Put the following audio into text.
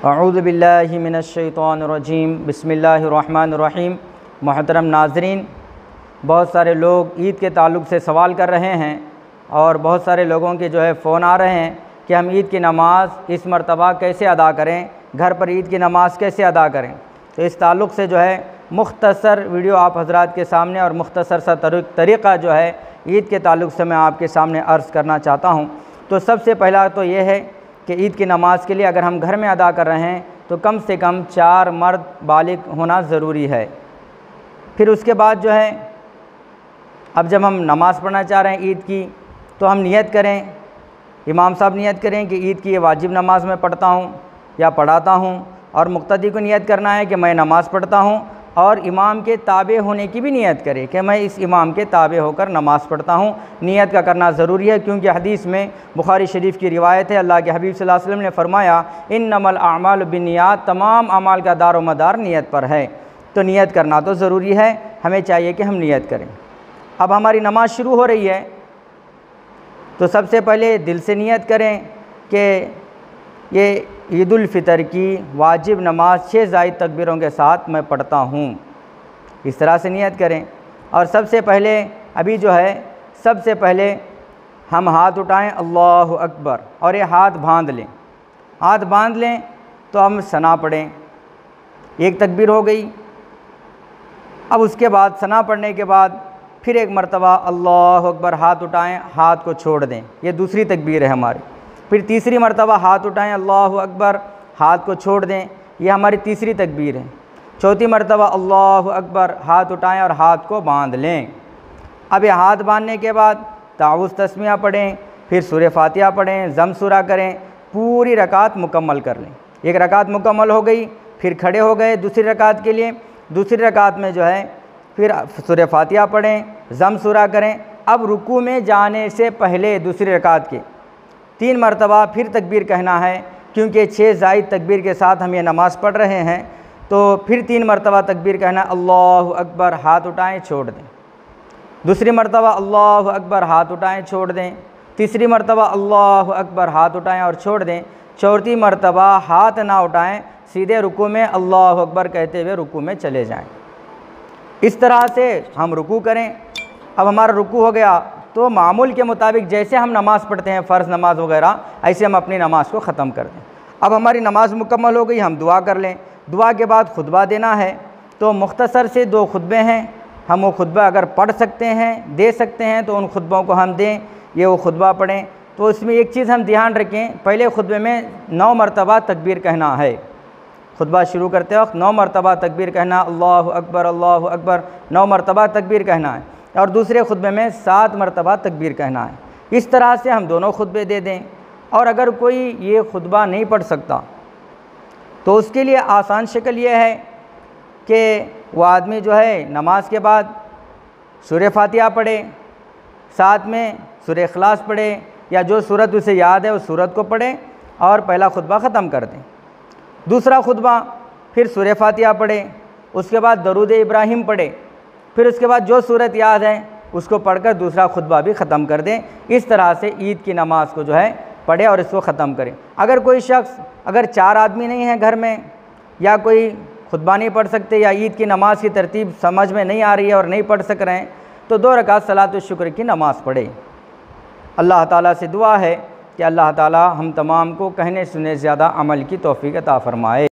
अऊज़ु बिल्लाहि मिनश्शैतानिर्रजीम बिस्मिल्लाहिर्रहमानिर्रहीम। मोहतरम नाज़रीन, बहुत सारे लोग ईद के ताल्लुक़ से सवाल कर रहे हैं और बहुत सारे लोगों के जो है फ़ोन आ रहे हैं कि हम ईद की नमाज़ इस मरतबा कैसे अदा करें, घर पर ईद की नमाज़ कैसे अदा करें। तो इस ताल्लुक़ से जो है मुख्तसर वीडियो आप हज़रात के सामने और मुख्तसर सा तरीक़ा जो है ईद के ताल्लुक़ से मैं आपके सामने अर्ज़ करना चाहता हूँ। तो सबसे पहला तो ये है कि ईद की नमाज़ के लिए अगर हम घर में अदा कर रहे हैं तो कम से कम 4 मर्द बालिग होना ज़रूरी है। फिर उसके बाद जो है अब जब हम नमाज़ पढ़ना चाह रहे हैं ईद की, तो हम नियत करें, इमाम साहब नियत करें कि ईद की ये वाजिब नमाज़ मैं पढ़ता हूँ या पढ़ाता हूँ, और मुक्तदी को नियत करना है कि मैं नमाज़ पढ़ता हूँ, और इमाम के ताबे होने की भी नियत करे कि मैं इस इमाम के ताबे होकर नमाज़ पढ़ता हूँ। नियत का करना ज़रूरी है, क्योंकि हदीस में बुखारी शरीफ की रिवायत है, अल्लाह के हबीब सल्लल्लाहु अलैहि वसल्लम ने फरमाया इन्नमल आमालु बिन्नियात, तमाम अमाल का दारो मदार नियत पर है। तो नियत करना तो ज़रूरी है, हमें चाहिए कि हम नियत करें। अब हमारी नमाज़ शुरू हो रही है तो सबसे पहले दिल से नियत करें कि ये ईद उल फ़ितर की वाजिब नमाज 6 ज़ायद तकबीरों के साथ मैं पढ़ता हूँ, इस तरह से नियत करें। और सबसे पहले अभी जो है सबसे पहले हम हाथ उठाएं अल्लाहु अकबर, और ये हाथ बांध लें। हाथ बांध लें तो हम सना पढ़ें, एक तकबीर हो गई। अब उसके बाद सना पढ़ने के बाद फिर एक मरतबा अल्लाहु अकबर, हाथ उठाएं, हाथ को छोड़ दें, ये दूसरी तकबीर है हमारी। फिर तीसरी मरतबा हाथ उठाएं अल्लाहु अकबर, हाथ को छोड़ दें, ये हमारी तीसरी तकबीर है। चौथी मरतबा अल्लाहु अकबर, हाथ उठाएं और हाथ को बांध लें। अब ये हाथ बांधने के बाद ताउज़ तस्मीया पढ़ें, फिर सूरह फातिहा पढ़ें, ज़म सूरा करें, पूरी रकात मुकम्मल कर लें। एक रकात मुकम्मल हो गई, फिर खड़े हो गए दूसरी रकात के लिए। दूसरी रकात में जो है फिर सूरह फातिहा पढ़ें, ज़म सूरा करें। अब रुकू में जाने से पहले दूसरी रकात के 3 मरतबा फिर तकबीर कहना है, क्योंकि 6 ज़ायद तकबीर के साथ हम ये नमाज़ पढ़ रहे हैं। तो फिर 3 मरतबा तकबीर कहना, अल्लाहु अकबर, हाथ उठाएं छोड़ दें। दूसरी मरतबा अल्लाहु अकबर, हाथ उठाएं छोड़ दें। तीसरी मरतबा अल्लाहु अकबर, हाथ उठाएं और छोड़ दें। चौथी मरतबा हाथ ना उठाएं, सीधे रुकू में अल्लाहु अकबर कहते हुए रुकू में चले जाएँ। इस तरह से हम रुकू करें। अब हमारा रुकू हो गया तो मामूल के मुताबिक जैसे हम नमाज़ पढ़ते हैं फ़र्ज़ नमाज वगैरह, ऐसे हम अपनी नमाज़ को ख़त्म कर दें। अब हमारी नमाज़ मुकम्मल हो गई, हम दुआ कर लें। दुआ के बाद खुतबा देना है। तो मुख्तसर से 2 खुतबे हैं, हम वो खुतबा अगर पढ़ सकते हैं, दे सकते हैं तो उन खुतबों को हम दें, ये वो खुतबा पढ़ें। तो इसमें एक चीज़ हम ध्यान रखें, पहले खुतबे में 9 मरतबा तकबीर कहना है। खुतबा शुरू करते वक्त 9 मरतबा तकबीर कहना, अल्लाहु अकबर 9 मरतबा तकबीर कहना है, और दूसरे खुतबे में 7 मरतबा तकबीर कहना है। इस तरह से हम दोनों खुतबे दे दें। और अगर कोई ये खुतबा नहीं पढ़ सकता तो उसके लिए आसान शक्ल ये है कि वो आदमी जो है नमाज के बाद सूरह फातिहा पढ़े, साथ में सूरह इखलास पढ़े, या जो सूरत उसे याद है उस सूरत को पढ़े और पहला खुतबा ख़त्म कर दें। दूसरा खुतबा फिर सूरह फातिहा पढ़े, उसके बाद दरूद इब्राहिम पढ़े, फिर उसके बाद जो सूरत याद है उसको पढ़कर दूसरा खुतबा भी ख़त्म कर दें। इस तरह से ईद की नमाज़ को जो है पढ़े और इसको ख़त्म करें। अगर कोई शख्स, अगर 4 आदमी नहीं हैं घर में, या कोई खुतबा नहीं पढ़ सकते, या ईद की नमाज़ की तरतीब समझ में नहीं आ रही है और नहीं पढ़ सक रहे हैं, तो 2 रकात सलात शुक्र की नमाज़ पढ़े। अल्लाह ताला से दुआ है कि अल्लाह ताला हम तमाम को कहने सुनने ज़्यादा अमल की तौफ़ीक़ अता फ़रमाए।